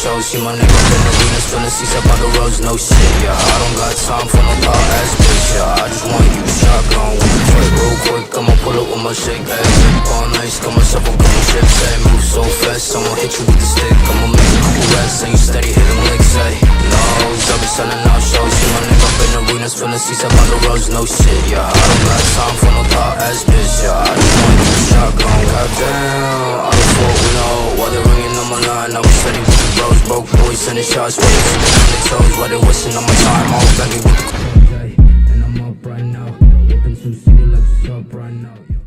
shows. See my name up in arenas, filling seats up on the roads, no shit, yeah. I don't got time for no thought ass bitch, yeah. I just want you shotgun with the clip real quick. I'ma pull up with my shake, ayy. Whip on ice, got myself a couple chips, ayy. Move so fast, I'ma hit you with the stick. I'ma make a couple racks, and you steady hitting licks, ayy. No, I'll be selling out shows. See my name up in arenas, filling seats up on the roads, no shit, yeah. I don't got time for no thought ass bitch, yeah. I just want you shotgun, goddamn. I don't fuck with no, while they ringing on my line, I was steady with the bros. Broke boys sending shots, while they keep on their toes, while they wasting on my time. All baby with the and I'm up right now, whipping some city, let's up right now.